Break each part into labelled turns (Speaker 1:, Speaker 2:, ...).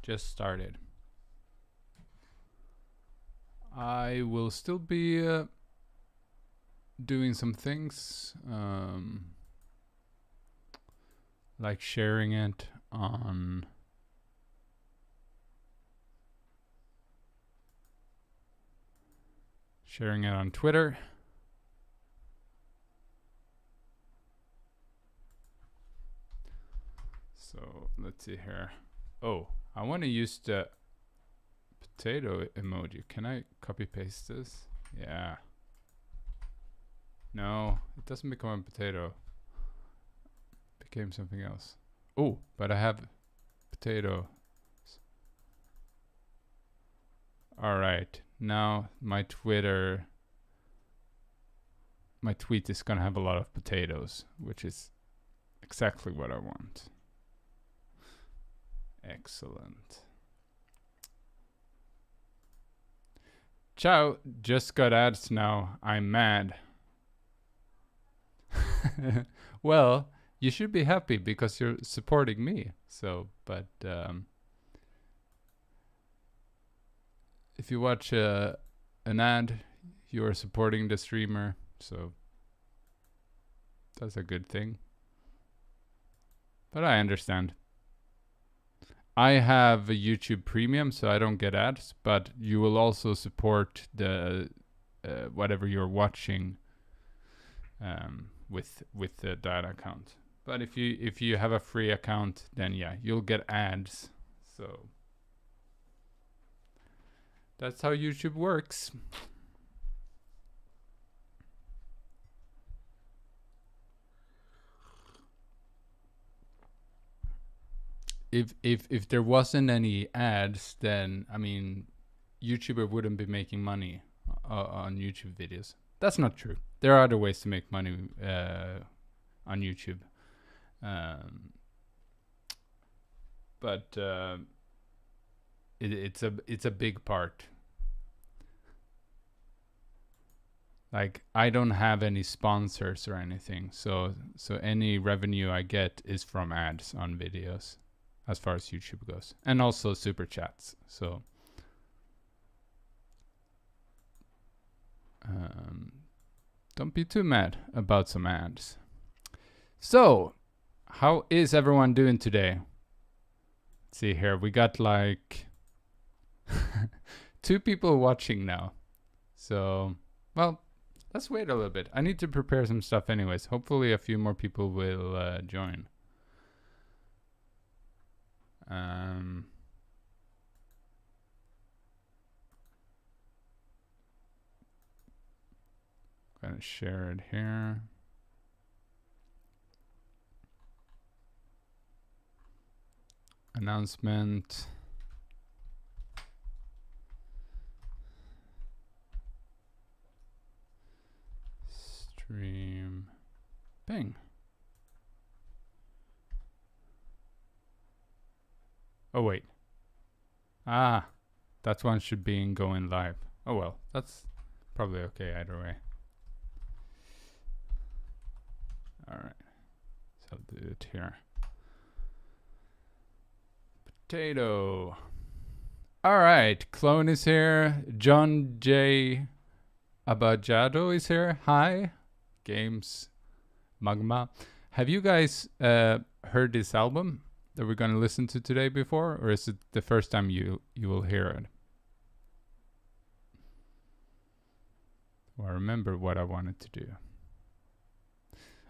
Speaker 1: just started. I will still be doing some things, like sharing it on Twitter. So let's see here. Oh, I want to use the potato emoji. Can I copy paste this? Yeah. No, it doesn't become a potato. It became something else. Oh, but I have potato. All right. Now my tweet is gonna have a lot of potatoes, which is exactly what I want. Excellent. Ciao, just got ads now. I'm mad. Well, you should be happy because you're supporting me. So, but if you watch an ad, you are supporting the streamer. So that's a good thing. But I understand. I have a YouTube Premium, so I don't get ads, but you will also support the whatever you're watching with the data account. But if you have a free account, then yeah, you'll get ads. So that's how YouTube works. If there wasn't any ads, then I mean, YouTuber wouldn't be making money on YouTube videos. That's not true. There are other ways to make money on YouTube, but it's a big part. Like I don't have any sponsors or anything, so any revenue I get is from ads on videos, as far as YouTube goes, and also super chats. So don't be too mad about some ads. So how is everyone doing today? Let's see here, we got like 2 people watching now. So, well, let's wait a little bit. I need to prepare some stuff anyways. Hopefully a few more people will join. Gonna share it here. Announcement. Stream. Bing. Oh wait. Ah, that one should be in going live. Oh well, that's probably okay either way. All right, so I'll do it here. Potato. All right, Clone is here. John J. Abajado is here. Hi. Games Magma. Have you guys heard this album that we're going to listen to today before, or is it the first time you will hear it? Well, I remember what I wanted to do.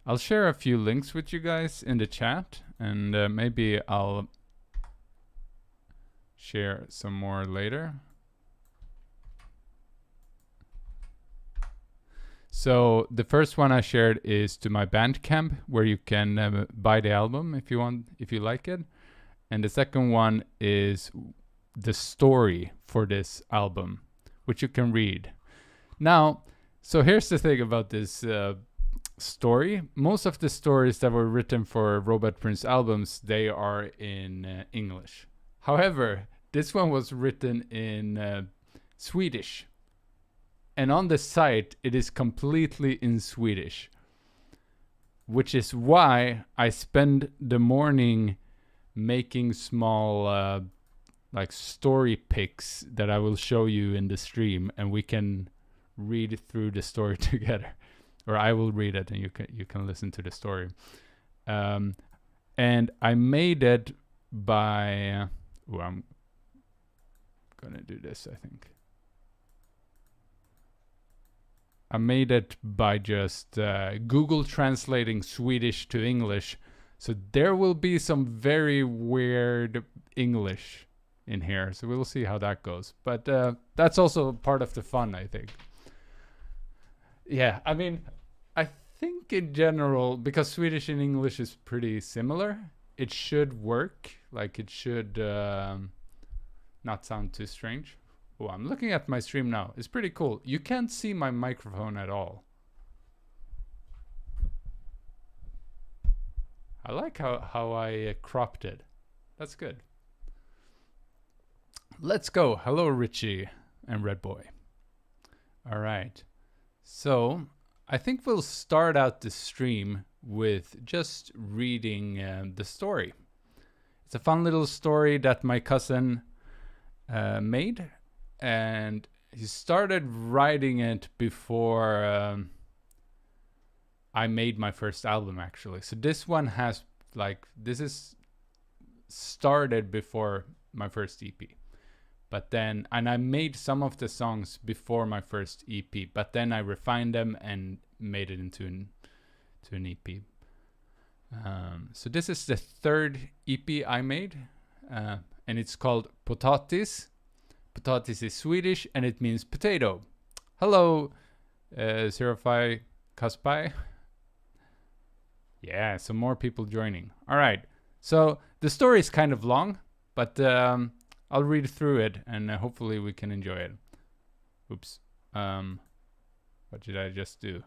Speaker 1: I'll share a few links with you guys in the chat, and maybe I'll share some more later. So the first one I shared is to my Bandcamp, where you can buy the album if you want, if you like it. And the second one is the story for this album, which you can read. Now, so here's the thing about this story. Most of the stories that were written for Robotprins albums, they are in English. However, this one was written in Swedish. And on the site, it is completely in Swedish, which is why I spend the morning making small like story pics that I will show you in the stream, and we can read through the story together, or I will read it and you can listen to the story. And I made it by I'm gonna do this, I think. I made it by just Google translating Swedish to English. So there will be some very weird English in here. So we'll see how that goes. But that's also part of the fun, I think. Yeah, I mean, I think in general, because Swedish and English is pretty similar, it should work. Like, it should not sound too strange. Oh, I'm looking at my stream now. It's pretty cool. You can't see my microphone at all. I like how I cropped it. That's good. Let's go. Hello, Richie and Red Boy. All right. So I think we'll start out the stream with just reading the story. It's a fun little story that my cousin made, and he started writing it before I made my first album, actually. So this one has, like, this is started before my first EP. But then, and I made some of the songs before my first EP, but then I refined them and made it into an EP. So this is the third EP I made, and it's called Potatis. Potatis is Swedish, and it means potato. Hello, Serafai Kaspai. Yeah, some more people joining. All right, so the story is kind of long, but I'll read through it, and hopefully we can enjoy it. Oops. What did I just do?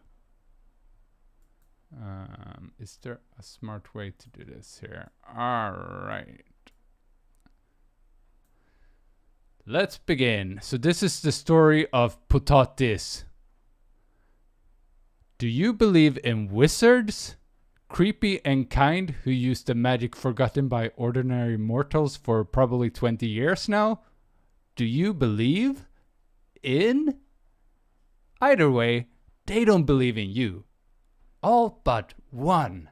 Speaker 1: Is there a smart way to do this here? All right. Let's begin. So this is the story of Potatis. Do you believe in wizards? Creepy and kind, who use the magic forgotten by ordinary mortals for probably 20 years now? Do you believe in? Either way, they don't believe in you. All but one.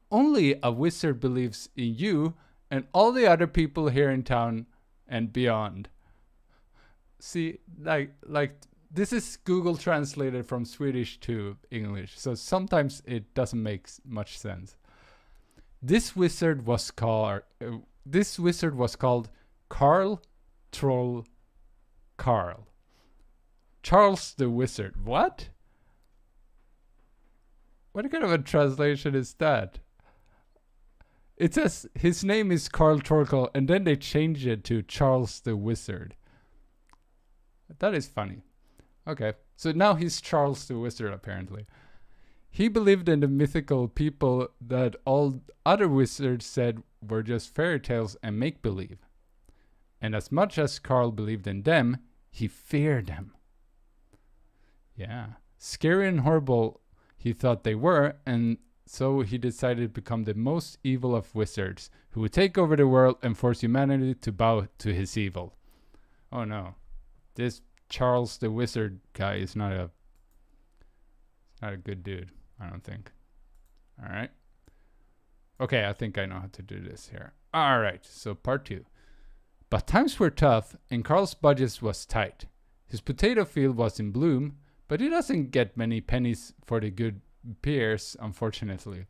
Speaker 1: Only a wizard believes in you and all the other people here in town and beyond. See, like this is Google translated from Swedish to English, so sometimes it doesn't make much sense. This wizard was called Carl Troll Carl. Charles the Wizard. What? What kind of a translation is that? It says his name is Carl Troll, and then they changed it to Charles the Wizard. That is funny. Okay, so now he's Charles the Wizard, apparently. He believed in the mythical people that all other wizards said were just fairy tales and make-believe. And as much as Carl believed in them, he feared them. Yeah, scary and horrible he thought they were, and so he decided to become the most evil of wizards, who would take over the world and force humanity to bow to his evil. Oh no, this Charles the Wizard guy is not a good dude, I don't think. All right. Okay, I think I know how to do this here. All right, so part 2. But times were tough, and Carl's budget was tight. His potato field was in bloom, but he doesn't get many pennies for the good pears, unfortunately.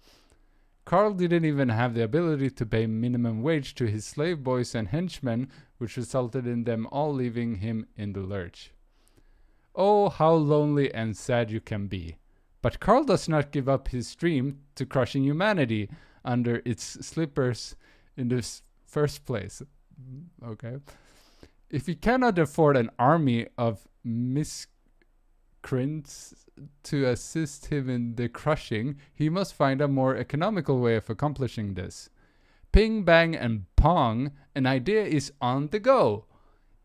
Speaker 1: Carl didn't even have the ability to pay minimum wage to his slave boys and henchmen, which resulted in them all leaving him in the lurch. Oh, how lonely and sad you can be. But Carl does not give up his dream to crushing humanity under its slippers in the first place. Okay. If he cannot afford an army of miscreants to assist him in the crushing, he must find a more economical way of accomplishing this. Ping, bang, and pong, an idea is on the go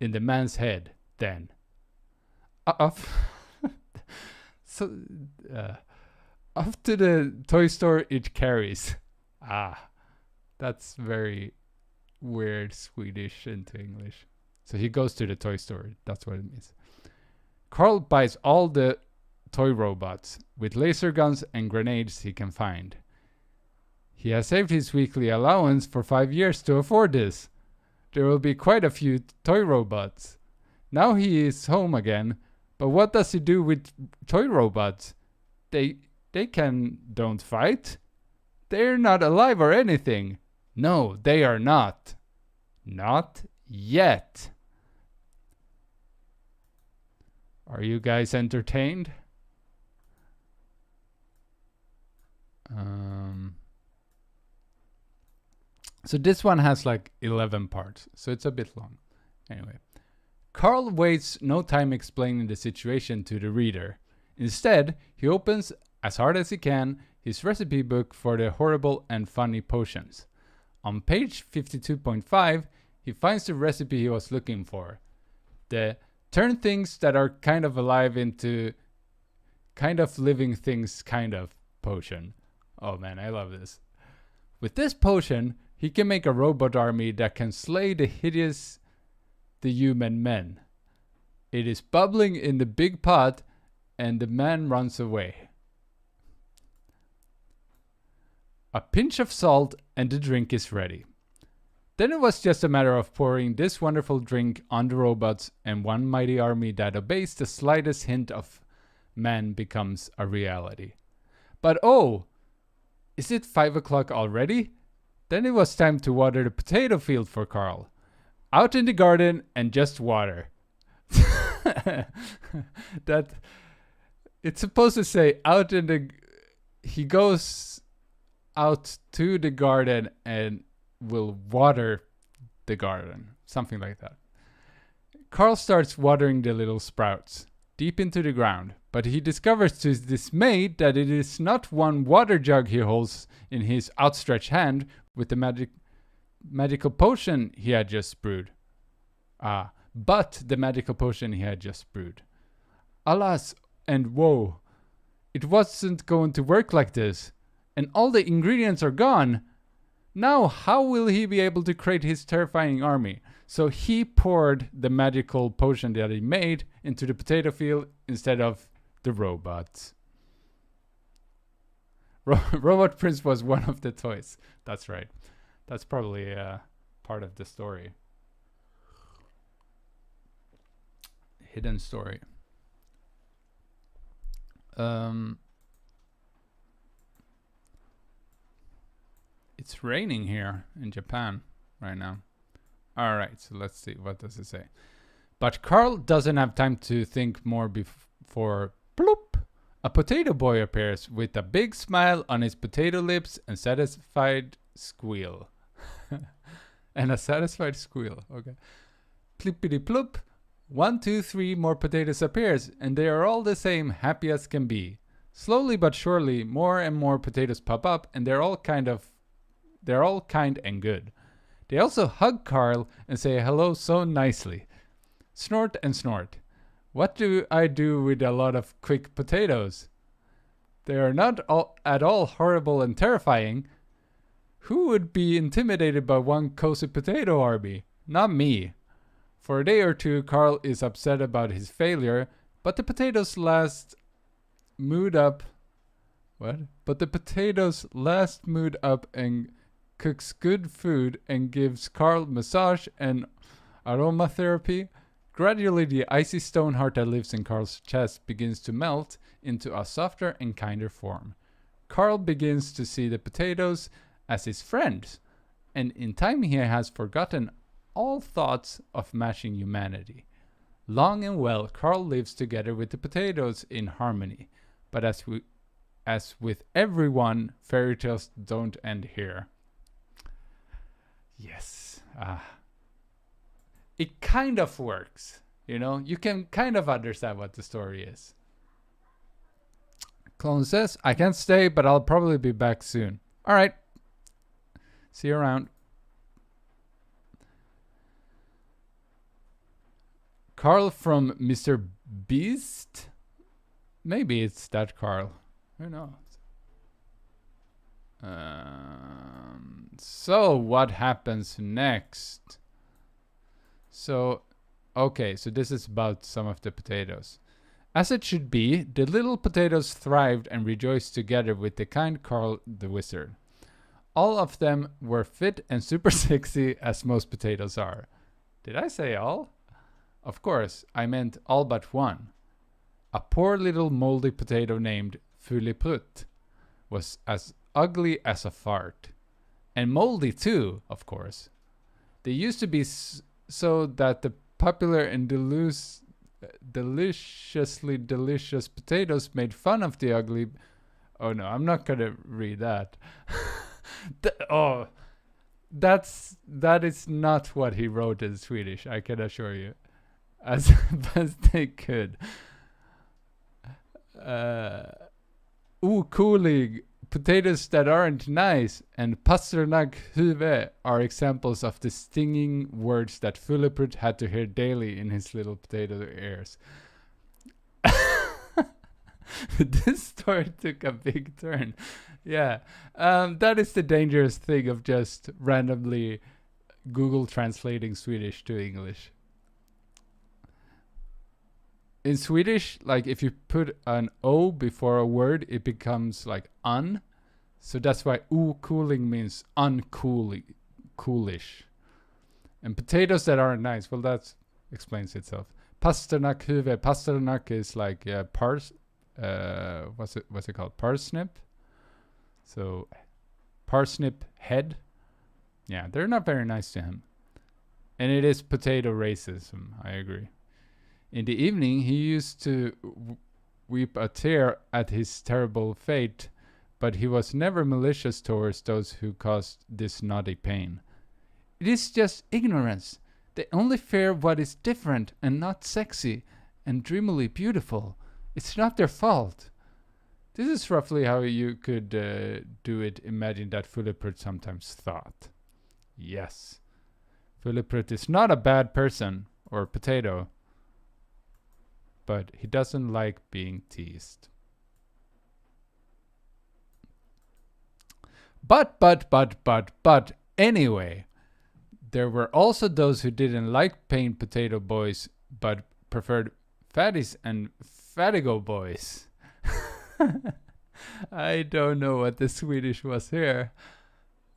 Speaker 1: in the man's head, then. Off to the toy store it carries. That's very weird Swedish into English. So he goes to the toy store. That's what it means. Carl buys all the toy robots with laser guns and grenades he can find. He has saved his weekly allowance for 5 years to afford this. There will be quite a few toy robots. Now he is home again, but what does he do with toy robots? They don't fight. They're not alive or anything. No, they are not. Not yet. Are you guys entertained? So this one has like 11 parts, so it's a bit long. Anyway, Carl wastes no time explaining the situation to the reader. Instead, he opens, as hard as he can, his recipe book for the horrible and funny potions. On page 52.5, he finds the recipe he was looking for. The turn things that are kind of alive into kind of living things kind of potion. Oh man, I love this. With this potion, he can make a robot army that can slay the human men. It is bubbling in the big pot and the man runs away. A pinch of salt and the drink is ready. Then it was just a matter of pouring this wonderful drink on the robots, and one mighty army that obeys the slightest hint of man becomes a reality. But oh, is it 5 o'clock already? Then it was time to water the potato field for Carl. Out in the garden and just water. That it's supposed to say out in the. He goes out to the garden and will water the garden. Something like that. Carl starts watering the little sprouts deep into the ground, but he discovers to his dismay that it is not one water jug he holds in his outstretched hand with the magical potion he had just brewed. But the magical potion he had just brewed. Alas and woe, it wasn't going to work like this, and all the ingredients are gone. Now how will he be able to create his terrifying army? So he poured the magical potion that he made into the potato field instead of the robots. Robotprins was one of the toys. That's right. That's probably part of the story. Hidden story. It's raining here in Japan right now. All right, so let's see. What does it say? But Carl doesn't have time to think more before bloop. A potato boy appears with a big smile on his potato lips and satisfied squeal. And a satisfied squeal. Okay. Plippity ploop. 1, 2, 3 more potatoes appears, and they are all the same, happy as can be. Slowly but surely, more and more potatoes pop up, and they're all kind and good. They also hug Carl and say hello so nicely. Snort and snort. What do I do with a lot of quick potatoes? They are not at all horrible and terrifying. Who would be intimidated by one cozy potato army? Not me. For a day or two, Carl is upset about his failure, but the potatoes last mood up. What? But the potatoes last mood up and cooks good food and gives Carl massage and aromatherapy. Gradually, the icy stone heart that lives in Carl's chest begins to melt into a softer and kinder form. Carl begins to see the potatoes as his friends, and in time he has forgotten all thoughts of mashing humanity. Long and well, Carl lives together with the potatoes in harmony, but as with everyone, fairy tales don't end here. Yes. It kind of works, you know? You can kind of understand what the story is. Clone says, I can't stay, but I'll probably be back soon. All right. See you around. Carl from Mr. Beast? Maybe it's that Carl. Who knows? So, what happens next? So, okay, so this is about some of the potatoes. As it should be, the little potatoes thrived and rejoiced together with the kind Carl the wizard. All of them were fit and super sexy, as most potatoes are. Did I say all? Of course, I meant all but one. A poor little moldy potato named Fuliprut was as ugly as a fart. And moldy too, of course. They used to be so that the popular and deliciously delicious potatoes made fun of the ugly... Oh no, I'm not gonna read that. That is not what he wrote in Swedish, I can assure you. As best they could. Okulig, potatoes that aren't nice, and pasternak huvud are examples of the stinging words that Fuliprut had to hear daily in his little potato ears. This story took a big turn. Yeah, that is the dangerous thing of just randomly Google translating Swedish to English. In Swedish, like if you put an O before a word, it becomes like un. So that's why cooling means uncoolish. And potatoes that aren't nice, well, that explains itself. Pasternak huvud. Pasternak is like what's it called? Parsnip. So parsnip head. Yeah, they're not very nice to him. And it is potato racism, I agree. In the evening, he used to weep a tear at his terrible fate, but he was never malicious towards those who caused this naughty pain. It is just ignorance. They only fear what is different and not sexy and dreamily beautiful. It's not their fault. This is roughly how you could do it. Imagine that Fuliprut sometimes thought. Yes. Fuliprut is not a bad person or potato, but he doesn't like being teased. But anyway, there were also those who didn't like plain potato boys, but preferred fatties and fatigo boys. I don't know what the Swedish was here.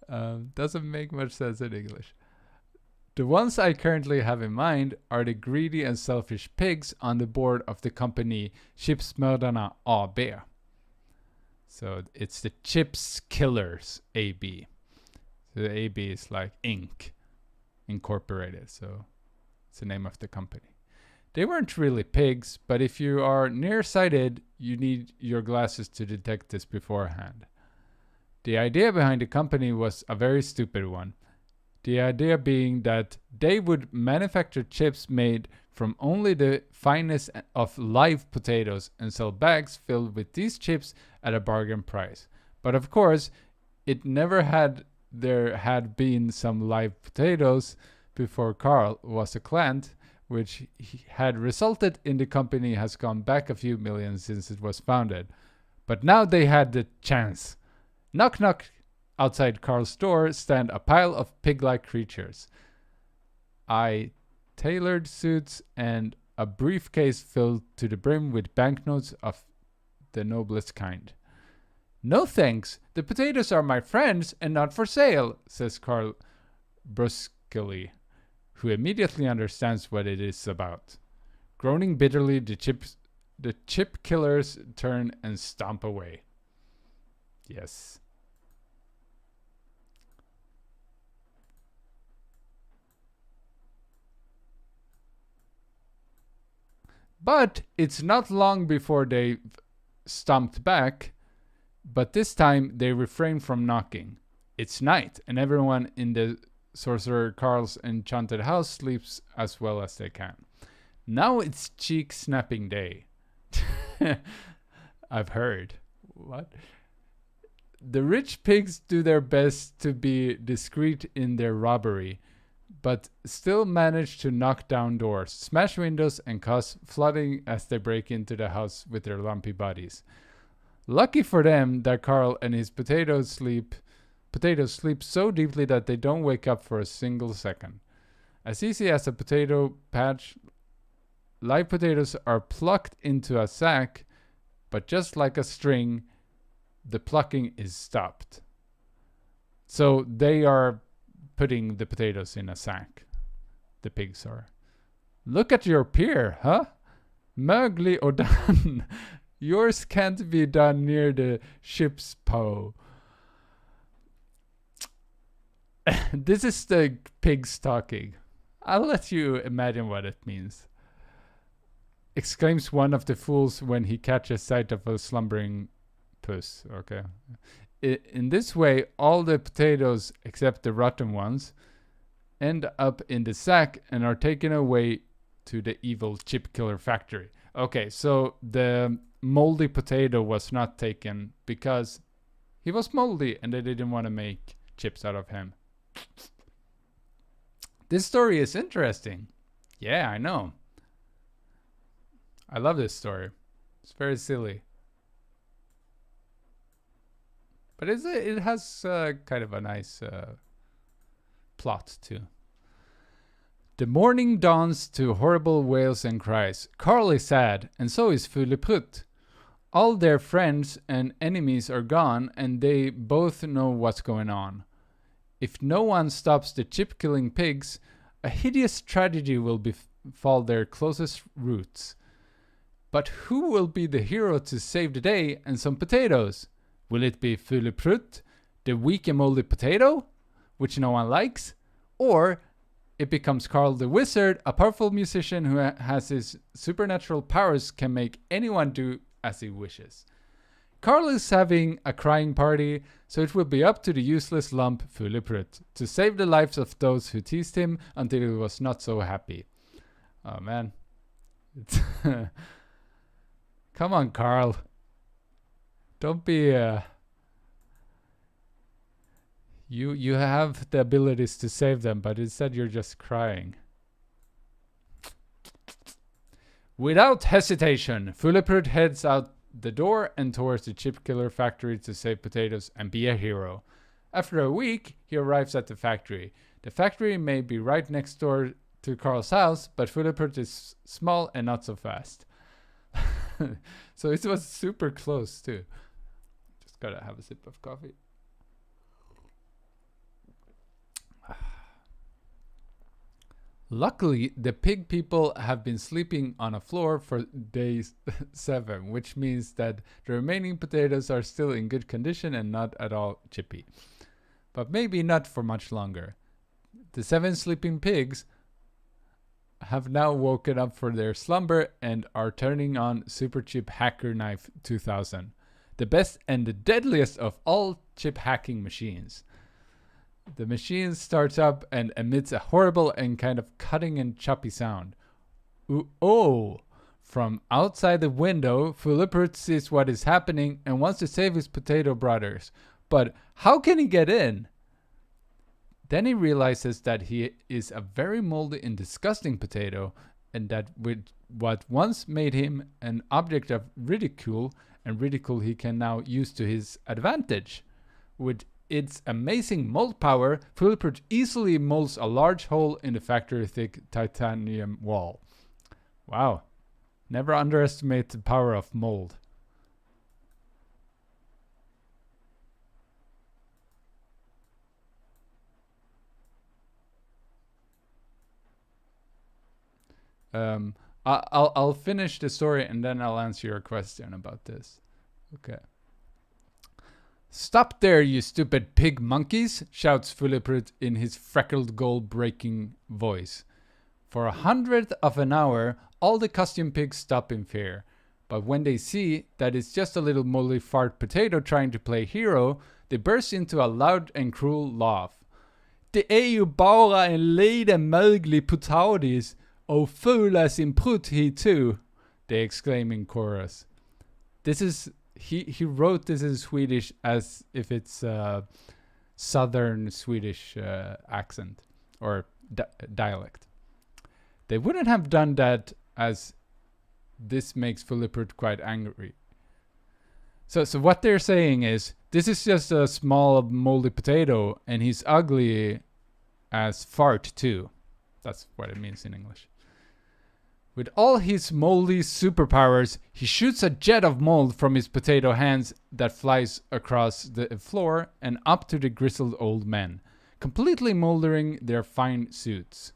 Speaker 1: Doesn't make much sense in English. The ones I currently have in mind are the greedy and selfish pigs on the board of the company Chipsmördarna AB. So it's the Chips Killers AB. So the AB is like Inc. Incorporated. So it's the name of the company. They weren't really pigs, but if you are nearsighted, you need your glasses to detect this beforehand. The idea behind the company was a very stupid one. The idea being that they would manufacture chips made from only the finest of live potatoes and sell bags filled with these chips at a bargain price. But of course, there had been some live potatoes before Carl was a client, which had resulted in the company has gone back a few million since it was founded. But now they had the chance. Knock knock. Outside Carl's door stand a pile of pig-like creatures. Tailored suits and a briefcase filled to the brim with banknotes of the noblest kind. No thanks, the potatoes are my friends and not for sale, says Carl brusquely, who immediately understands what it is about. Groaning bitterly, the chip killers turn and stomp away. Yes. But it's not long before they stomped back, but this time they refrain from knocking. It's night, and everyone in the Sorcerer Carl's enchanted house sleeps as well as they can. Now it's cheek snapping day. I've heard. What? The rich pigs do their best to be discreet in their robbery, but still manage to knock down doors, smash windows, and cause flooding as they break into the house with their lumpy bodies. Lucky for them that Carl and his potatoes sleep potatoes sleep so deeply that they don't wake up for a single second. As easy as a potato patch, live potatoes are plucked into a sack, but just like a string, the plucking is stopped. So they are putting the potatoes in a sack. The pigs are. Look at your peer, huh? Mögli och done. Yours can't be done near the ship's bow. This is the pigs talking. I'll let you imagine what it means. Exclaims one of the fools when he catches sight of a slumbering puss. Okay. In this way, all the potatoes, except the rotten ones, end up in the sack and are taken away to the evil chip killer factory. Okay, so the moldy potato was not taken because he was moldy and they didn't want to make chips out of him. This story is interesting. Yeah, I know. I love this story. It's very silly. But it has kind of a nice plot too. The morning dawns to horrible wails and cries. Carl is sad, and so is Fuleprutt. All their friends and enemies are gone, and they both know what's going on. If no one stops the chip-killing pigs, a hideous tragedy will befall their closest roots. But who will be the hero to save the day and some potatoes? Will it be Fuleprutt, the weak and moldy potato, which no one likes? Or it becomes Carl the Wizard, a powerful musician who has his supernatural powers, can make anyone do as he wishes. Carl is having a crying party, so it will be up to the useless lump Fuleprutt to save the lives of those who teased him until he was not so happy. Oh man. Come on, Carl. Don't be You have the abilities to save them, but instead you're just crying. Without hesitation, Fuleprutt heads out the door and towards the chip killer factory to save potatoes and be a hero. After a week, he arrives at the factory. The factory may be right next door to Carl's house, but Fuleprutt is small and not so fast. So it was super close too. Just gotta have a sip of coffee. Luckily, the pig people have been sleeping on a floor for day 7, which means that the remaining potatoes are still in good condition and not at all chippy. But maybe not for much longer. The 7 sleeping pigs have now woken up from their slumber and are turning on Super Chip Hacker Knife 2000, the best and the deadliest of all chip hacking machines. The machine starts up and emits a horrible and kind of cutting and choppy sound. Ooh, oh! From outside the window, Fuleprutt sees what is happening and wants to save his potato brothers. But how can he get in? Then he realizes that he is a very moldy and disgusting potato, and that with what once made him an object of ridicule, and ridicule he can now use to his advantage. With its amazing mold power, Fuleprutt easily molds a large hole in the factory-thick titanium wall. Wow. Never underestimate the power of mold. I'll finish the story and then I'll answer your question about this. Okay. Stop there, you stupid pig monkeys, shouts Fuleprutt in his freckled gold-breaking voice. For 100th of an hour, all the costume pigs stop in fear. But when they see that it's just a little moldy fart potato trying to play hero, they burst into a loud and cruel laugh. Det är ju bara en liten möglig potatis, och fula sin prutt he too, they exclaim in chorus. This is... He wrote this in Swedish as if it's a southern Swedish accent or dialect. They wouldn't have done that, as this makes Fuleprutt quite angry. So what they're saying is, This is just a small moldy potato, and he's ugly as fart too. That's what it means in English. With all his moldy superpowers, he shoots a jet of mold from his potato hands that flies across the floor and up to the grizzled old men, completely moldering their fine suits.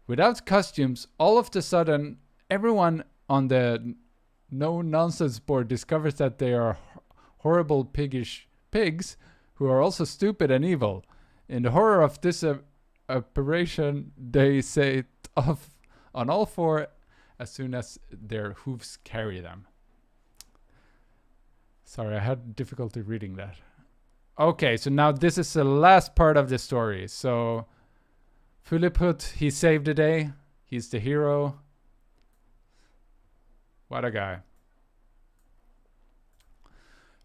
Speaker 1: Without costumes, all of a sudden, everyone on the no-nonsense board discovers that they are horrible piggish pigs who are also stupid and evil. In the horror of this operation, they set off on all four as soon as their hooves carry them. Sorry, I had difficulty reading that. Okay, so now this is the last part of the story. So, Philipput, he saved the day. He's the hero. What a guy.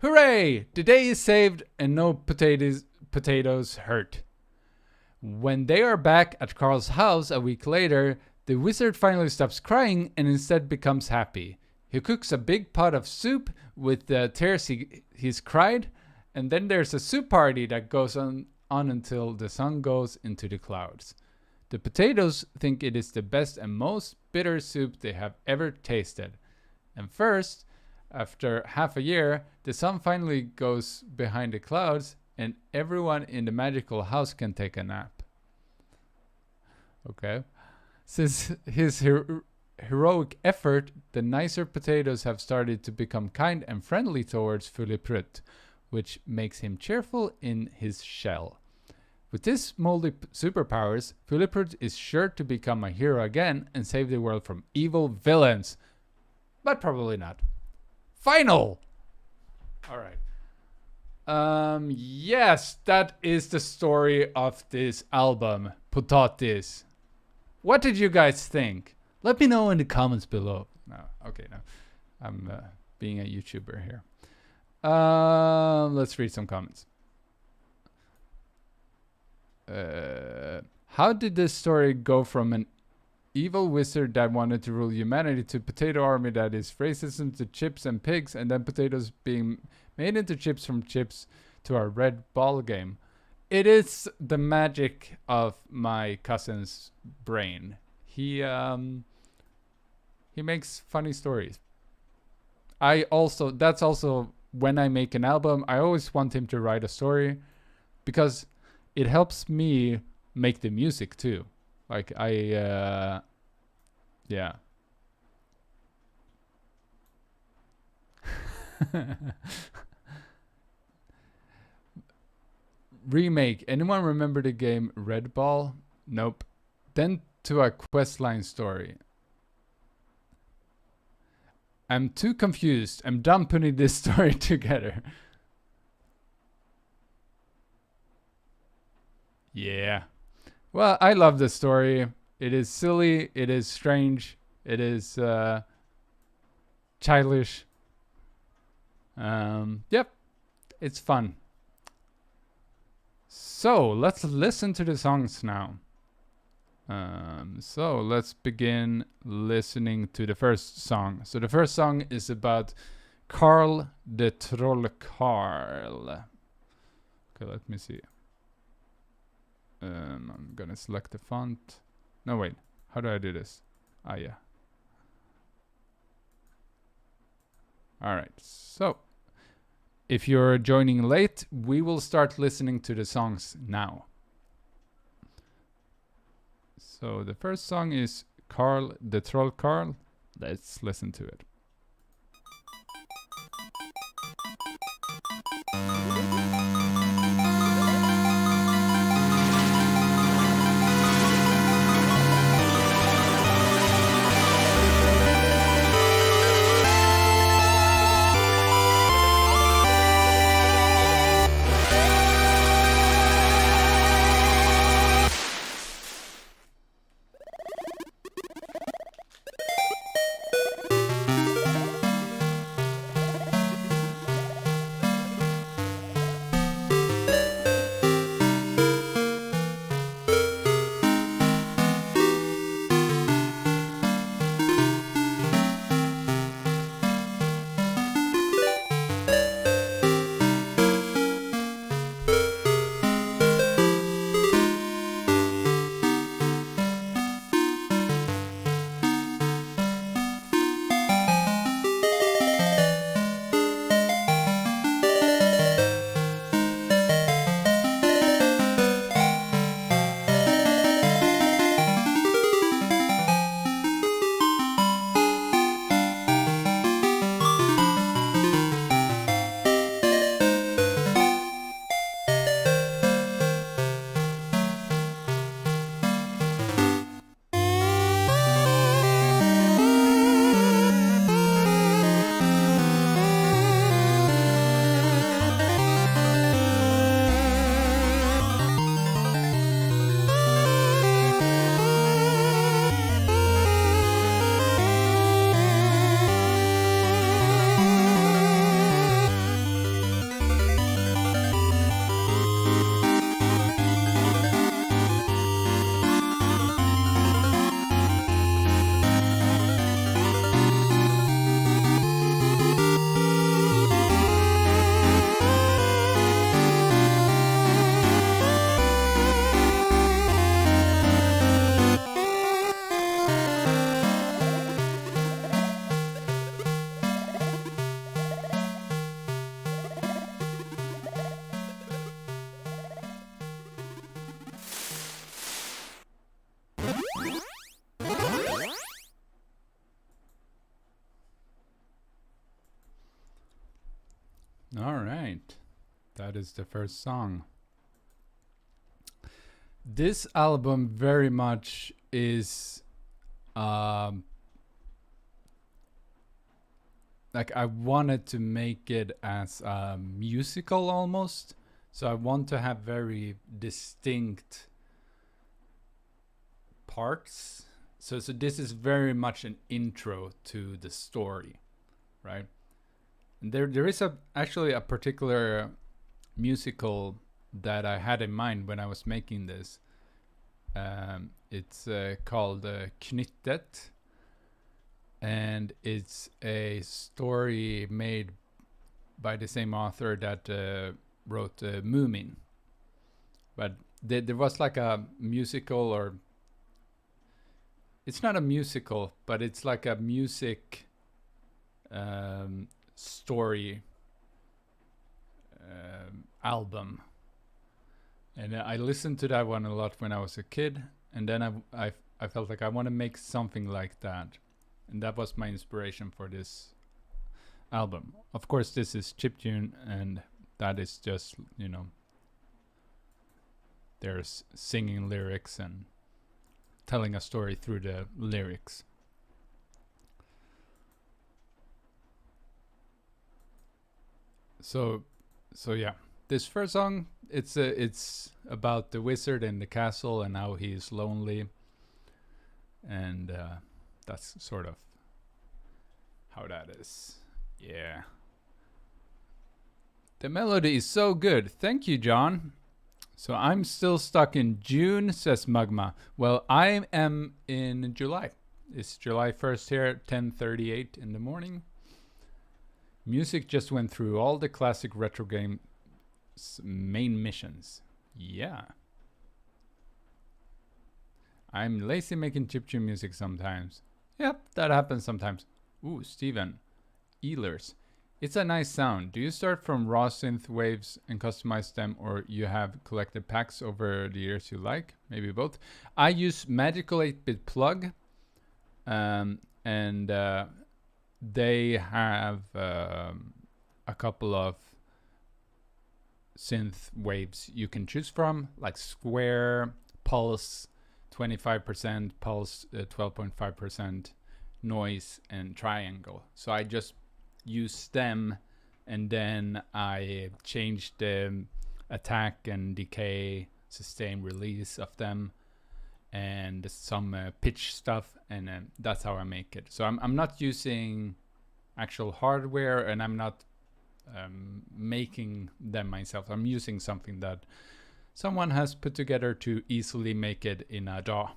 Speaker 1: Hooray! The day is saved and no potatoes hurt. When they are back at Carl's house a week later, the wizard finally stops crying and instead becomes happy. He cooks a big pot of soup with the tears he's cried, and then there's a soup party that goes on until the sun goes into the clouds. The potatoes think it is the best and most bitter soup they have ever tasted. And first, after half a year, the sun finally goes behind the clouds and everyone in the magical house can take a nap. Okay. Since his heroic effort, the nicer potatoes have started to become kind and friendly towards Philipput, which makes him cheerful in his shell. With his moldy superpowers, Philipput is sure to become a hero again and save the world from evil villains. But probably not. Final! Alright. Yes, that is the story of this album, Potatis. What did you guys think? Let me know in the comments below. No, okay, no. I'm being a YouTuber here. Let's read some comments. How did this story go from an evil wizard that wanted to rule humanity to potato army that is racism to chips and pigs, and then potatoes being made into chips from chips to our red ball game? It is the magic of my cousin's brain. He makes funny stories. That's also when I make an album, I always want him to write a story because it helps me make the music too. Like yeah. Remake. Anyone remember the game Red Ball? Nope. Then to a questline story. I'm too confused. I'm done putting this story together. Yeah. Well, I love the story. It is silly. It is strange. It is childish. Yep. It's fun. So let's listen to the songs now. So let's begin listening to the first song. So the first song is about Carl the Troll Carl. Okay, let me see. I'm gonna select the font. No, wait. How do I do this? Ah, yeah. Alright, so if you're joining late, we will start listening to the songs now. So the first song is Carl the Troll Carl. Let's listen to it. right. That is the first song. This album very much is like I wanted to make it as a musical almost. So I want to have very distinct parts. So this is very much an intro to the story, right? And there is actually a particular musical that I had in mind when I was making this. It's called Knyttet, and it's a story made by the same author that wrote Moomin. But there was like a musical, or it's not a musical, but it's like a music story album. And I listened to that one a lot when I was a kid, and then I felt like I want to make something like that. And that was my inspiration for this album. Of course, this is chiptune, and that is just, you know, there's singing lyrics and telling a story through the lyrics. So yeah, this first song, it's about the wizard in the castle and how he's lonely, and that's sort of how that is. Yeah. The melody is so good. Thank you, John. So I'm still stuck in June, says Magma. Well, I am in July. It's July 1st here, 10:38 in the morning. Music just went through all the classic retro games main missions. Yeah. I'm lazy making chiptune music sometimes. Yep, that happens sometimes. Ooh, Steven. Ehlers. It's a nice sound. Do you start from raw synth waves and customize them, or you have collected packs over the years you like? Maybe both. I use Magical 8-bit plug, and they have a couple of synth waves you can choose from, like square, pulse 25%, pulse 12.5%, noise, and triangle. So I just use them, and then I change the attack and decay, sustain, release of them, and some pitch stuff, and that's how I make it. So I'm not using actual hardware, and I'm not making them myself. I'm using something that someone has put together to easily make it in a DAW.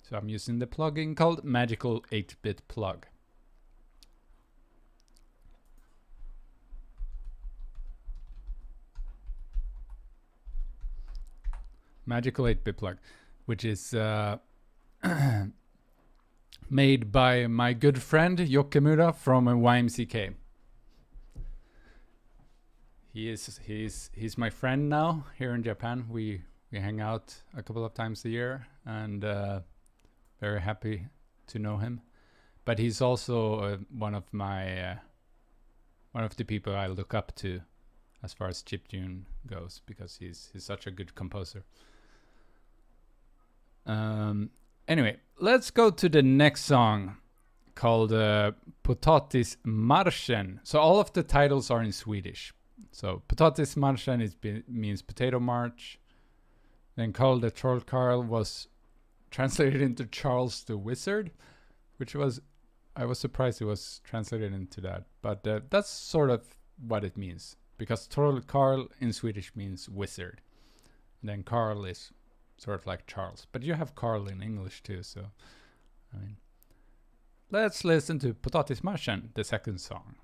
Speaker 1: So I'm using the plugin called Magical 8-bit plug. Magical 8-bit plug, which is made by my good friend Yokemura from YMCK. He's my friend now here in Japan. We hang out a couple of times a year, and very happy to know him. But he's also one of the people I look up to as far as chiptune goes, because he's such a good composer. Anyway, let's go to the next song called Potatis Marschen. So all of the titles are in Swedish. So Potatis Marschen means potato march. Then Karl the Trollkarl was translated into Charles the Wizard, which I was surprised it was translated into that. But that's sort of what it means, because Trollkarl in Swedish means wizard. And then Karl is sort of like Charles. But you have Karl in English too, so I mean, let's listen to Potatis Marschen, the second song.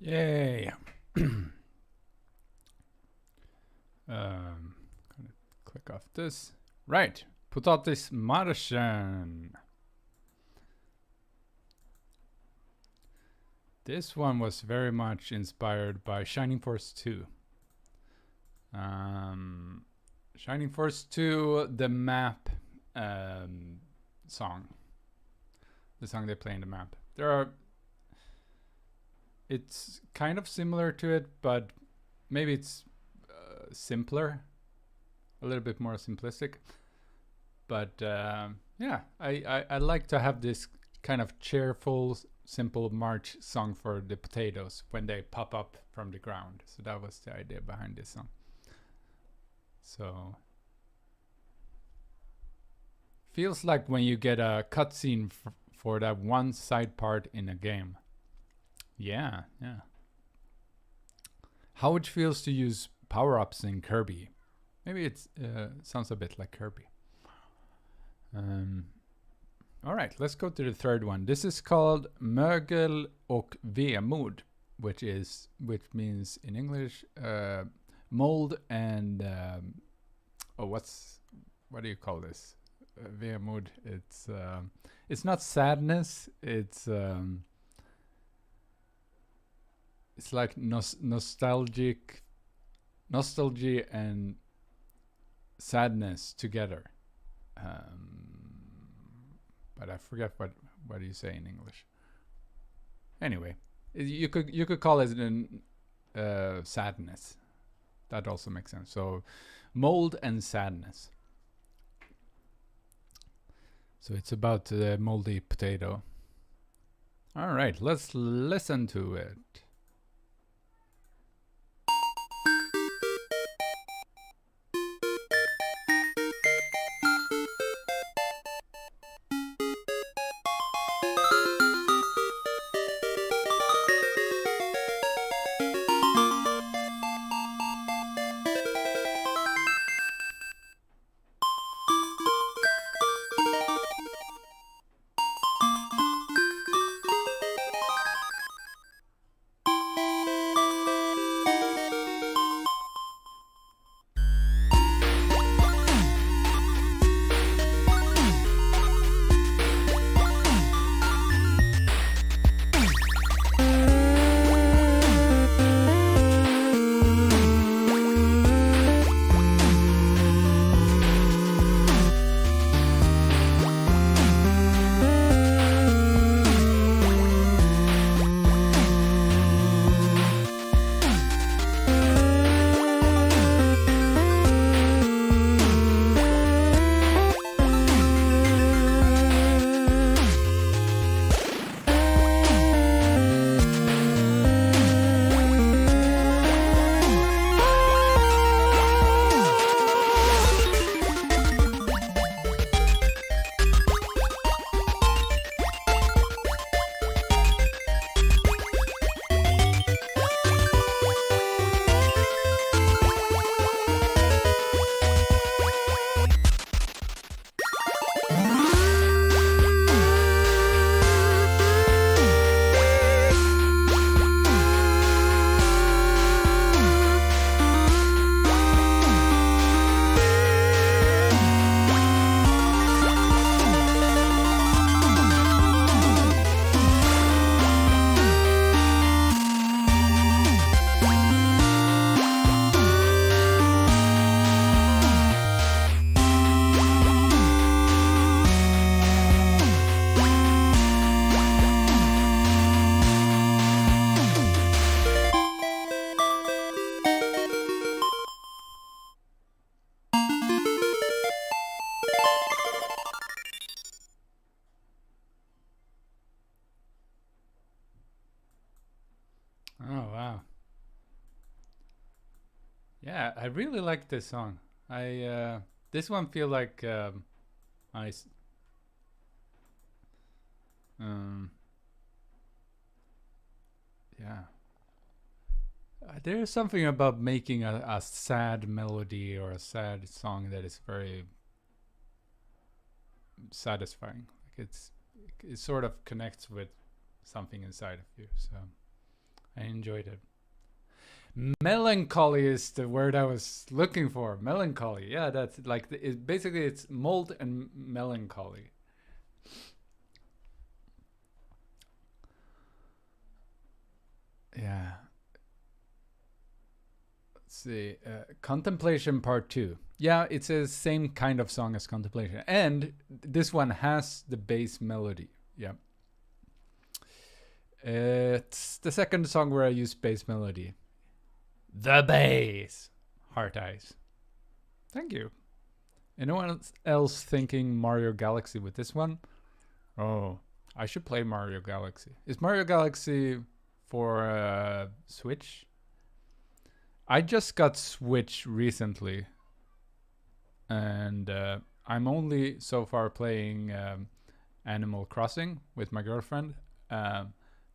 Speaker 1: Yay! Gonna click off this. Right, Potatis Marschen. This one was very much inspired by Shining Force 2. Shining Force 2, the map song. The song they play in the map. It's kind of similar to it, but maybe it's simpler. A little bit more simplistic. But yeah, I like to have this kind of cheerful, simple march song for the potatoes when they pop up from the ground. So that was the idea behind this song. So feels like when you get a cutscene for that one side part in a game. Yeah. How it feels to use power-ups in Kirby. Maybe it sounds a bit like Kirby. All right, let's go to the third one. This is called Mögel och Vemod, which means in English mold and what do you call this? Vemod. It's not sadness. It's like nostalgia and sadness together. But I forget what do you say in English. Anyway, you could call it sadness. That also makes sense. So mold and sadness. So it's about the moldy potato. All right, let's listen to it. Oh wow. Yeah, I really like this song. This one feel like I yeah. There's something about making a sad melody or a sad song that is very satisfying. Like it sort of connects with something inside of you. So I enjoyed it. Melancholy is the word I was looking for. Melancholy. Yeah, that's like basically it's mold and melancholy. Yeah. Let's see. Contemplation Part 2. Yeah, it's the same kind of song as Contemplation. And this one has the bass melody. Yeah. It's the second song where I use bass melody. The bass. Heart Eyes. Thank you. Anyone else thinking Mario Galaxy with this one? Oh, I should play Mario Galaxy. Is Mario Galaxy for Switch? I just got Switch recently. And I'm only so far playing Animal Crossing with my girlfriend.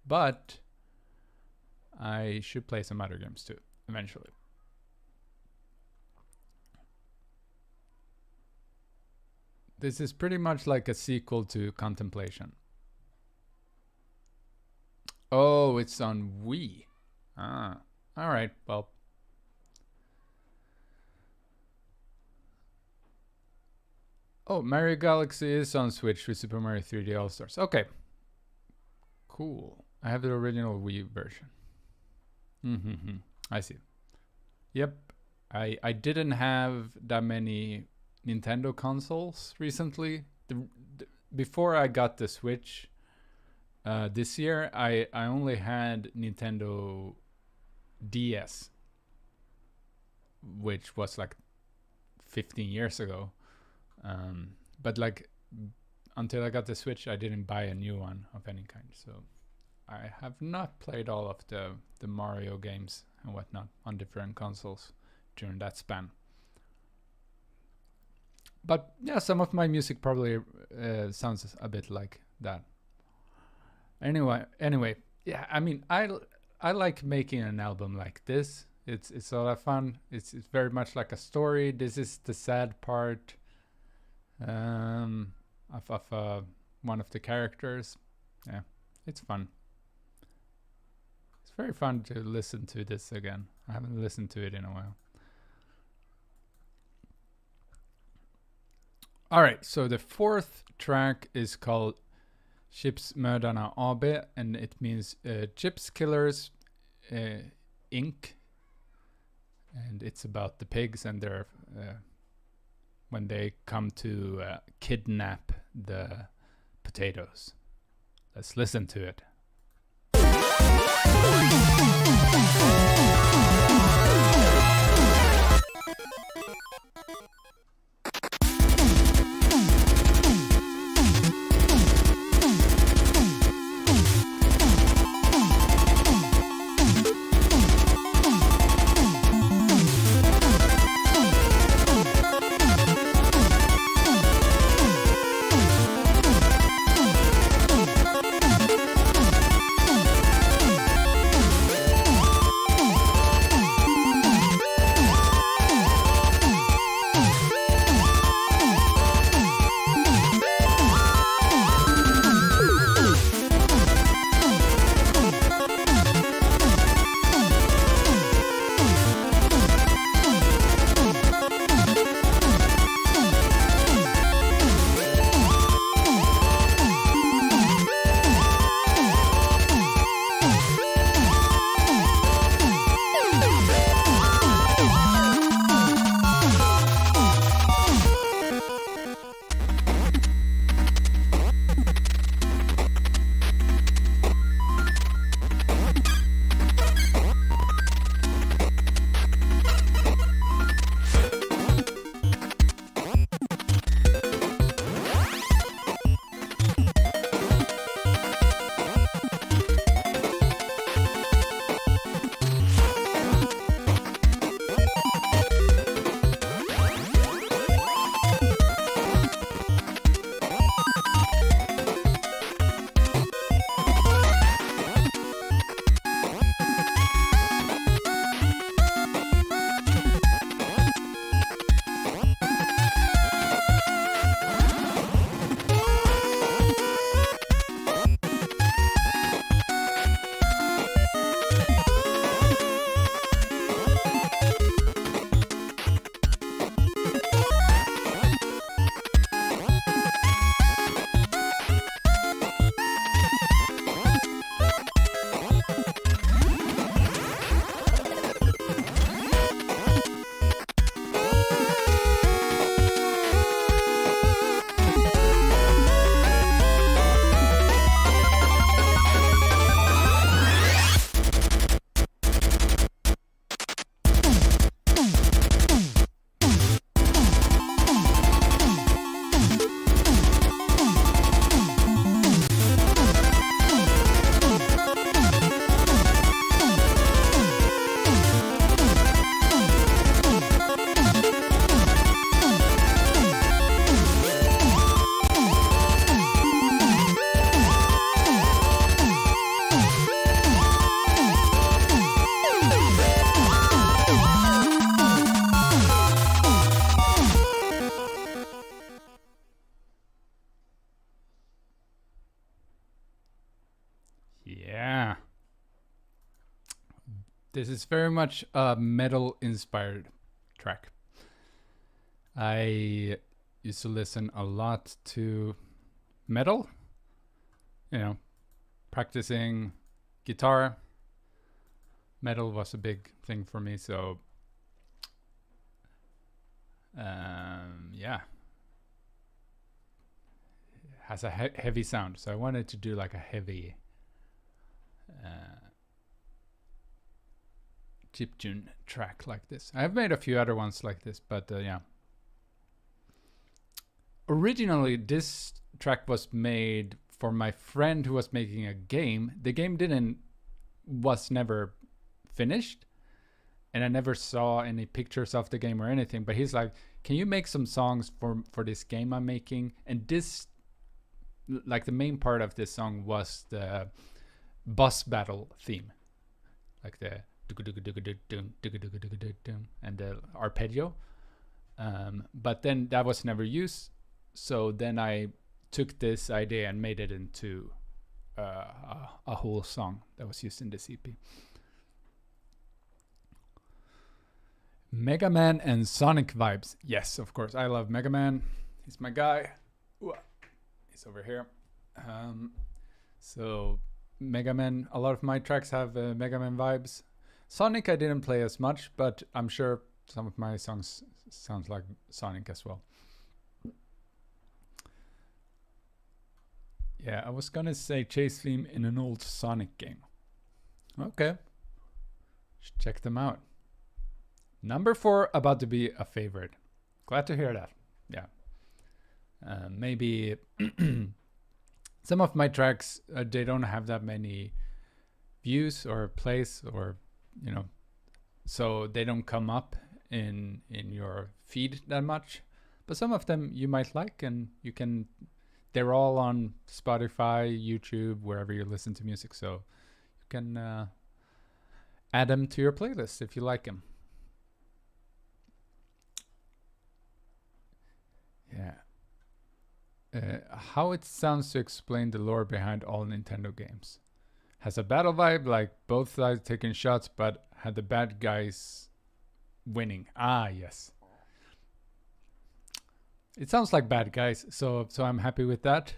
Speaker 1: But I should play some other games too, eventually. This is pretty much like a sequel to Contemplation. Oh, it's on Wii. Ah, all right. Well, oh, Mario Galaxy is on Switch with Super Mario 3D All Stars. Okay, cool. I have the original Wii version. I see. Yep. I didn't have that many Nintendo consoles recently. Before I got the Switch this year, I only had Nintendo DS, which was like 15 years ago. But like until I got the Switch, I didn't buy a new one of any kind. So I have not played all of the Mario games and whatnot on different consoles during that span. But yeah, some of my music probably sounds a bit like that. Anyway, yeah, I mean, I like making an album like this. It's a lot of fun. It's very much like a story. This is the sad part of one of the characters. Yeah, it's fun. It's very fun to listen to this again. I haven't listened to it in a while. All right, so the fourth track is called Chipsmördarna AB, and it means Chips Killers Inc. And it's about the pigs and their when they come to kidnap the potatoes. Let's listen to it. This is very much a metal inspired track. I used to listen a lot to metal, practicing guitar. Metal was a big thing for me, so yeah, it has a heavy sound. So I wanted to do like a heavy chiptune track like this. I've made a few other ones like this, but yeah. Originally, this track was made for my friend who was making a game. The game was never finished, and I never saw any pictures of the game or anything, but he's like, can you make some songs for this game I'm making? And this, like, the main part of this song was the boss battle theme, like the and the arpeggio, but then that was never used. So then I took this idea and made it into a whole song that was used in this EP. Mega Man and Sonic vibes. Yes, of course. I love Mega Man. He's my guy. Ooh, he's over here. So Mega Man, a lot of my tracks have Mega Man vibes. Sonic I didn't play as much, but I'm sure some of my songs sounds like Sonic as well. Yeah, I was gonna say chase theme in an old Sonic game. Okay. Should check them out. Number 4, about to be a favorite. Glad to hear that. Yeah. Maybe some of my tracks, they don't have that many views or plays, or, so they don't come up in your feed that much. But some of them you might like, and they're all on Spotify, YouTube, wherever you listen to music. So you can add them to your playlist if you like them. Yeah. How it sounds to explain the lore behind all Nintendo games. Has a battle vibe, like both sides taking shots, but had the bad guys winning. Ah, yes. It sounds like bad guys, so I'm happy with that.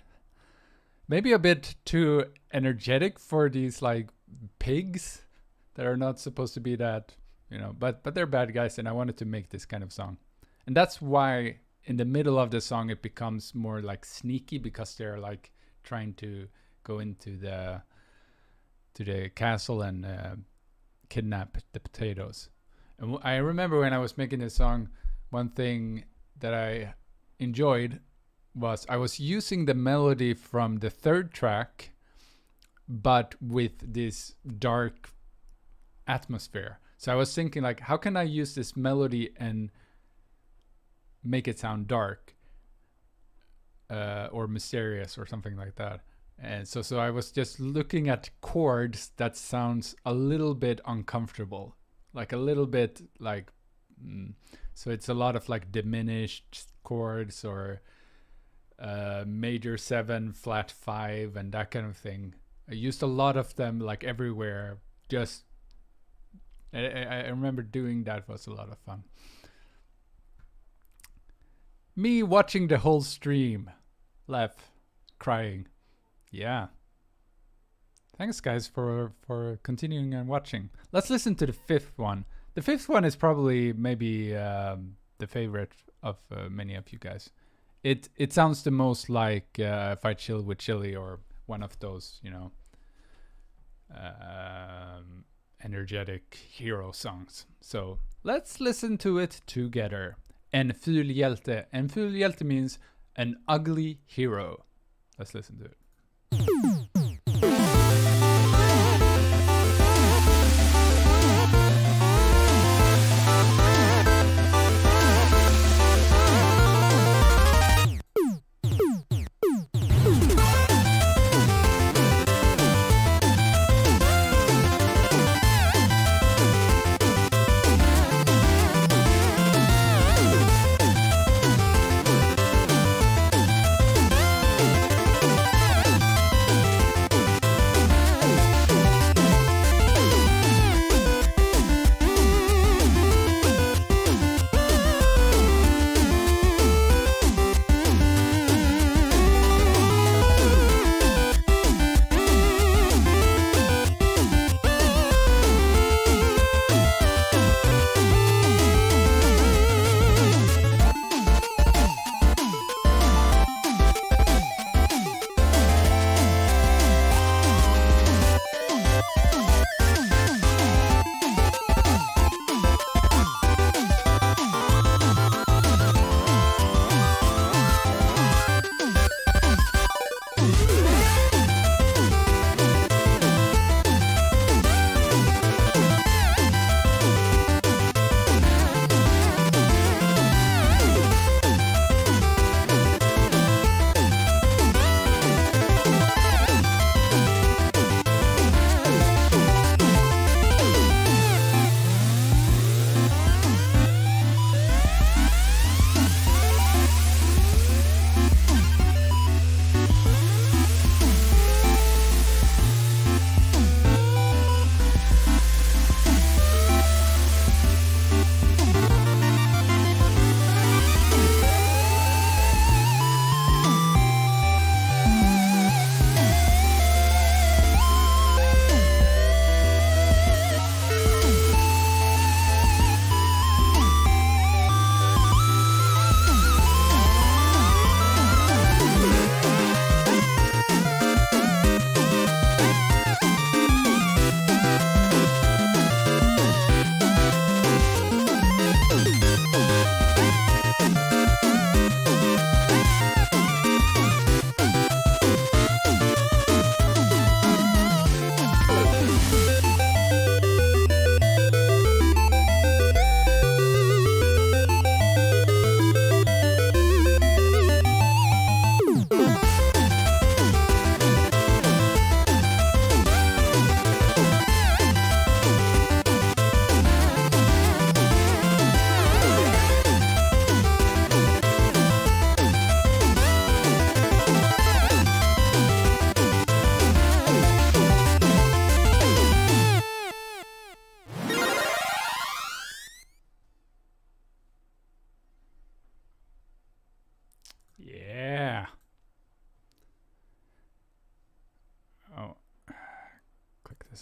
Speaker 1: Maybe a bit too energetic for these like pigs that are not supposed to be that, but they're bad guys, and I wanted to make this kind of song. And that's why in the middle of the song it becomes more like sneaky, because they're like trying to go into the castle and kidnap the potatoes. And I remember when I was making this song, one thing that I enjoyed was I was using the melody from the third track, but with this dark atmosphere. So I was thinking, like, how can I use this melody and make it sound dark or mysterious or something like that? And so I was just looking at chords that sounds a little bit uncomfortable, like a little bit like so it's a lot of like diminished chords, or major 7 flat 5 and that kind of thing. I used a lot of them like everywhere. Just I remember doing that was a lot of fun. Me watching the whole stream, laugh, crying. Yeah. Thanks guys for continuing and watching. Let's listen to the 5th one. The 5th one is probably maybe the favorite of many of you guys. It sounds the most like If I Chill with Chili, or one of those, energetic hero songs. So let's listen to it together. En ful hjälte. En ful hjälte means an ugly hero. Let's listen to it.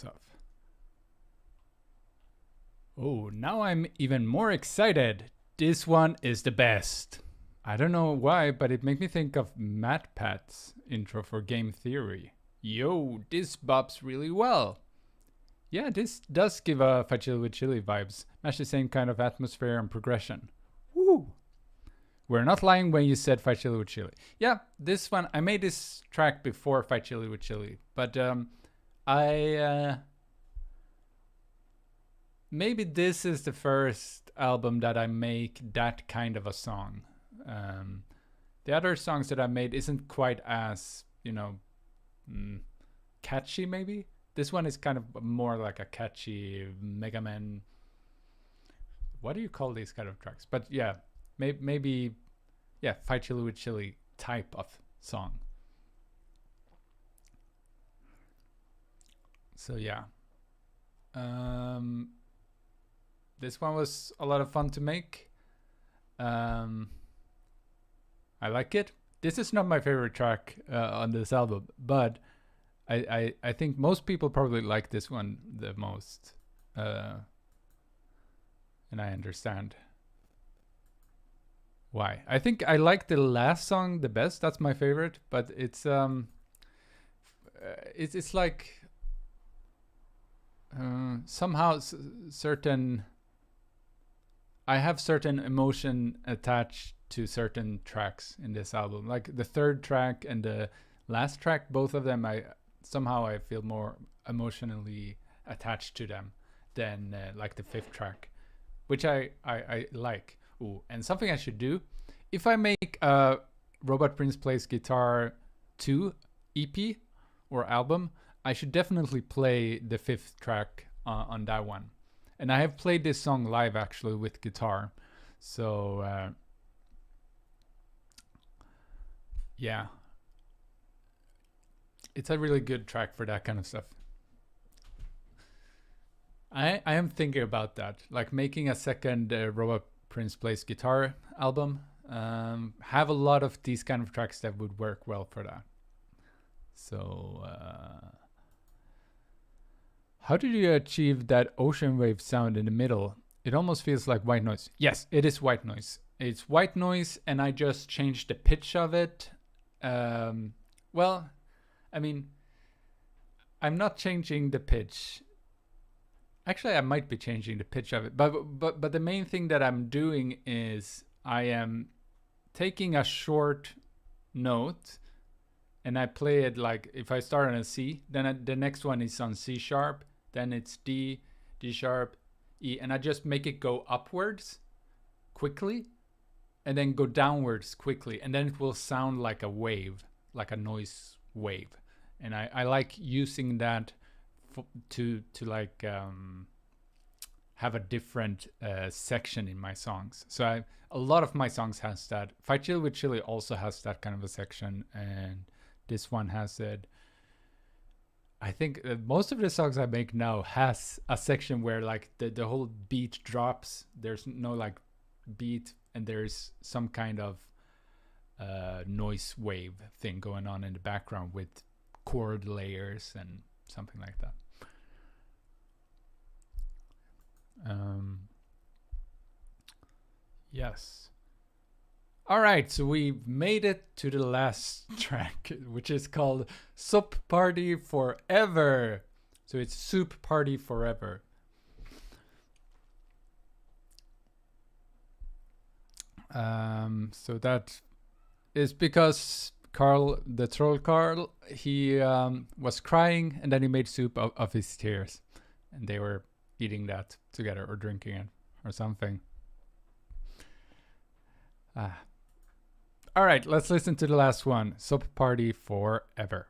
Speaker 1: stuff. Oh, now I'm even more excited. This one is the best. I don't know why, but it made me think of MatPat's intro for Game Theory. Yo, this bops really well. Yeah, this does give a Fight Chili with Chili vibes. Match the same kind of atmosphere and progression. Woo! We're not lying when you said Fight Chili with Chili. Yeah, this one, I made this track before Fight Chili with Chili, but maybe this is the first album that I make that kind of a song. The other songs that I made isn't quite as, catchy maybe. This one is kind of more like a catchy Mega Man. What do you call these kind of tracks? But yeah, maybe Fight Chili with Chili type of song. So yeah. This one was a lot of fun to make. I like it. This is not my favorite track on this album, but I think most people probably like this one the most. And I understand why. I think I like the last song the best. That's my favorite, but it's like somehow certain. I have certain emotion attached to certain tracks in this album. Like the third track and the last track, both of them, I feel more emotionally attached to them than like the fifth track, which I like. Ooh, and something I should do, if I make a Robotprins Plays Guitar 2 EP or album, I should definitely play the fifth track on that one. And I have played this song live actually with guitar. So yeah. It's a really good track for that kind of stuff. I am thinking about that, like making a second Robotprins Plays Guitar album. Have a lot of these kind of tracks that would work well for that. So how did you achieve that ocean wave sound in the middle? It almost feels like white noise. Yes, it is white noise. It's white noise, and I just changed the pitch of it. Well, I mean, I'm not changing the pitch. Actually, I might be changing the pitch of it. But the main thing that I'm doing is I am taking a short note and I play it like if I start on a C, then the next one is on C sharp, then it's D, D sharp, E, and I just make it go upwards quickly and then go downwards quickly, and then it will sound like a wave, like a noise wave. And I like using that to like have a different section in my songs. So a lot of my songs has that. Fight Chili with Chili also has that kind of a section, and this one has it. I think most of the songs I make now has a section where like the whole beat drops. There's no like beat, and there's some kind of noise wave thing going on in the background with chord layers and something like that. Yes. All right, so we've made it to the last track, which is called Soup Party Forever. So it's Soup Party Forever. So that is because Carl, the troll Carl, he was crying, and then he made soup of his tears, and they were eating that together or drinking it or something. All right, let's listen to the last one, Soup Party Forever.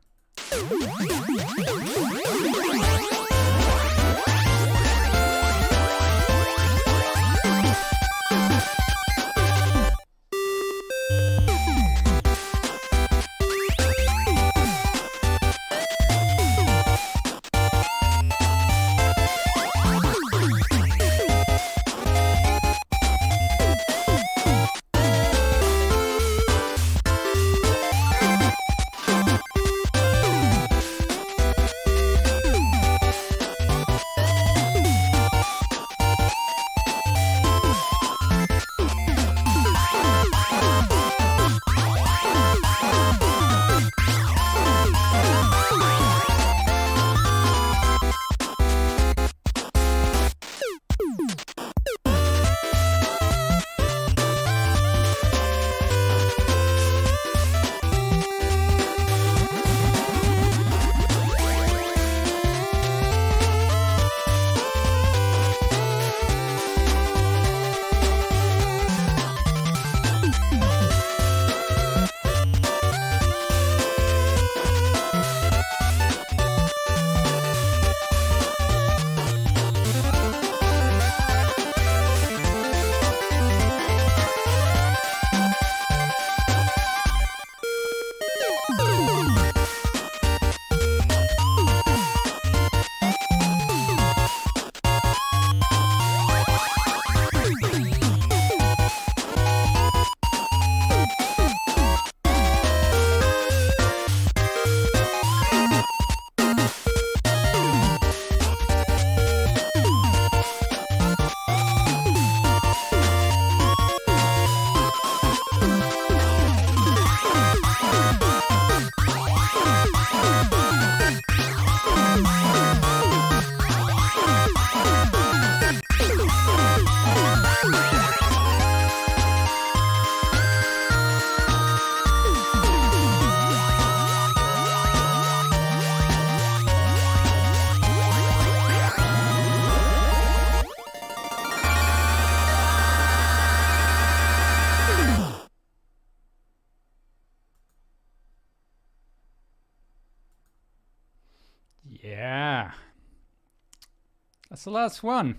Speaker 1: That's the last one.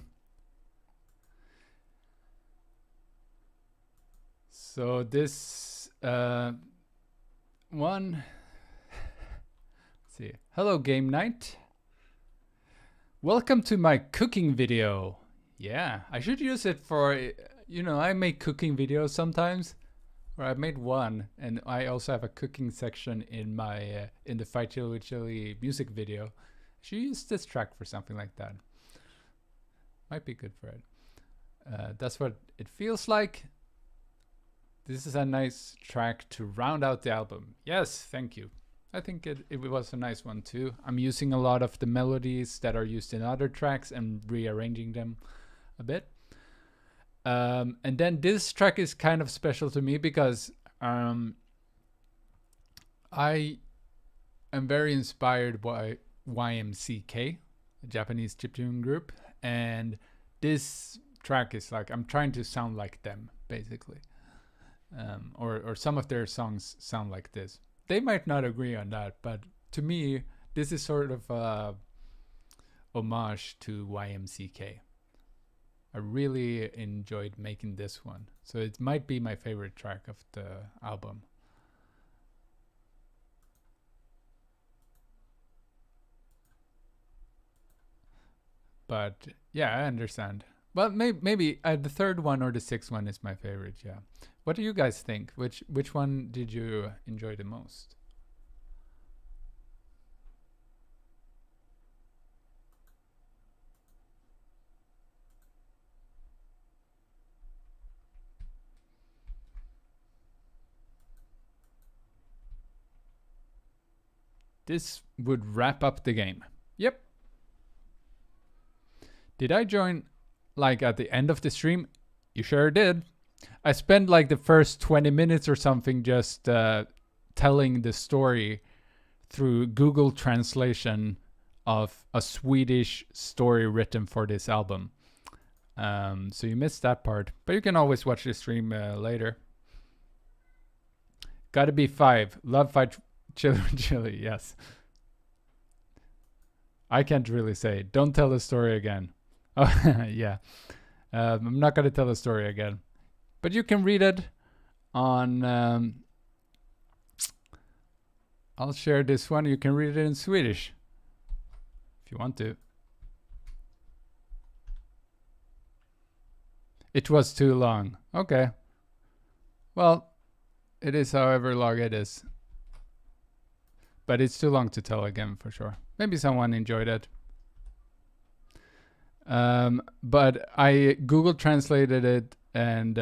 Speaker 1: So this one, let's see. Hello, game night. Welcome to my cooking video. Yeah, I should use it for, you know, I make cooking videos sometimes. Or I made one, and I also have a cooking section in my in the Fight Chili with Chili music video. I should use this track for something like that. Might be good for it. That's what it feels like. This is a nice track to round out the album. Yes, thank you. I think it was a nice one too. I'm using a lot of the melodies that are used in other tracks and rearranging them a bit. And then this track is kind of special to me because I am very inspired by YMCK, a Japanese chiptune group, and this track is like I'm trying to sound like them basically. Or some of their songs sound like this. They might not agree on that, but to me, this is sort of a homage to YMCK. I really enjoyed making this one, so it might be my favorite track of the album. But yeah, I understand. Well, maybe the third one or the sixth one is my favorite. Yeah. What do you guys think? Which one did you enjoy the most? This would wrap up the game. Yep. Did I join like at the end of the stream? You sure did. I spent like the first 20 minutes or something just telling the story through Google translation of a Swedish story written for this album. So you missed that part, but you can always watch the stream later. Gotta be 5. Love Fight Chili, yes. I can't really say. Don't tell the story again. Oh, yeah. I'm not gonna tell the story again. But you can read it on... I'll share this one. You can read it in Swedish. If you want to. It was too long. Okay. Well, it is however long it is. But it's too long to tell again for sure. Maybe someone enjoyed it. But I Google translated it and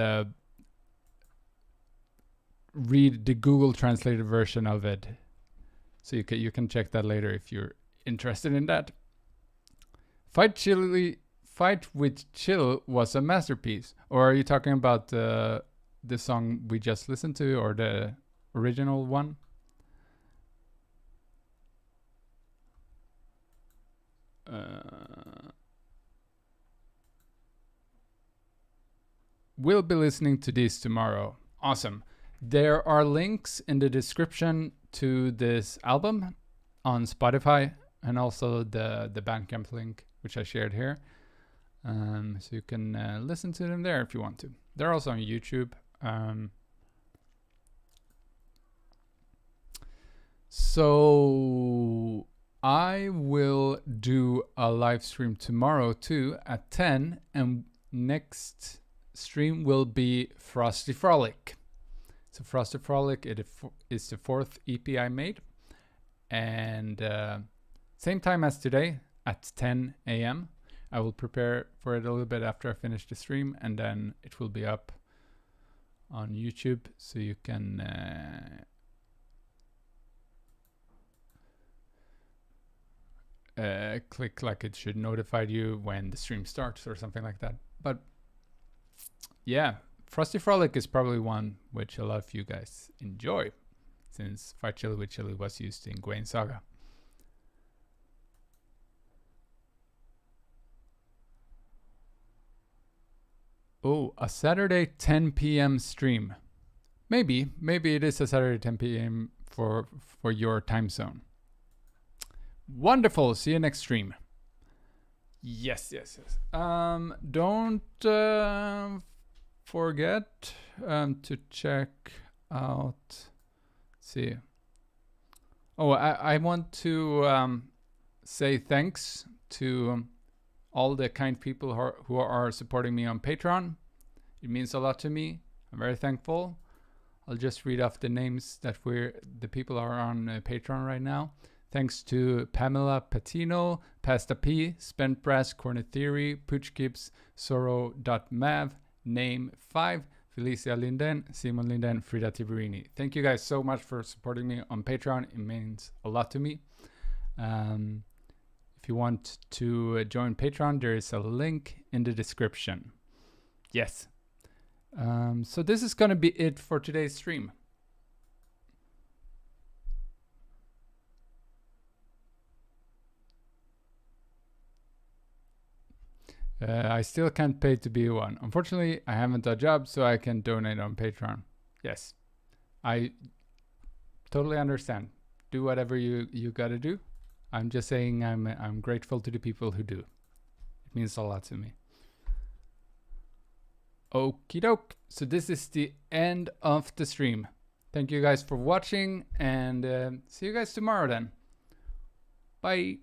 Speaker 1: read the Google translated version of it. So you can check that later if you're interested in that. Fight with Chill was a masterpiece. Or are you talking about the song we just listened to or the original one? We'll be listening to these tomorrow. Awesome. There are links in the description to this album on Spotify and also the Bandcamp link, which I shared here. So you can listen to them there if you want to. They're also on YouTube. So I will do a live stream tomorrow too at 10, and next stream will be Frosty Frolic. So Frosty Frolic is the 4th EP I made, and same time as today at 10 a.m. I will prepare for it a little bit after I finish the stream, and then it will be up on YouTube, so you can click like it should notify you when the stream starts or something like that. But yeah, Frosty Frolic is probably one which a lot of you guys enjoy, since Fight Chili with Chili was used in Gwain Saga. Oh, a Saturday 10 p.m. stream. Maybe it is a Saturday 10 p.m. for your time zone. Wonderful. See you next stream. Yes, yes, yes. Don't forget to check out. Let's see. Oh, I want to say thanks to all the kind people who are supporting me on Patreon. It means a lot to me. I'm very thankful. I'll just read off the names that the people are on Patreon right now. Thanks to Pamela Patino, Pasta P, Spent Brass, Corner Theory, Poochkips, Sorrow.mav, Name5, Felicia Linden, Simon Linden, Frida Tiberini. Thank you guys so much for supporting me on Patreon. It means a lot to me. If you want to join Patreon, there is a link in the description. Yes. So this is going to be it for today's stream. I still can't pay to be one. Unfortunately, I haven't a job, so I can donate on Patreon. Yes, I totally understand. Do whatever you gotta do. I'm just saying I'm grateful to the people who do. It means a lot to me. Okie doke. So this is the end of the stream. Thank you guys for watching, and see you guys tomorrow then. Bye.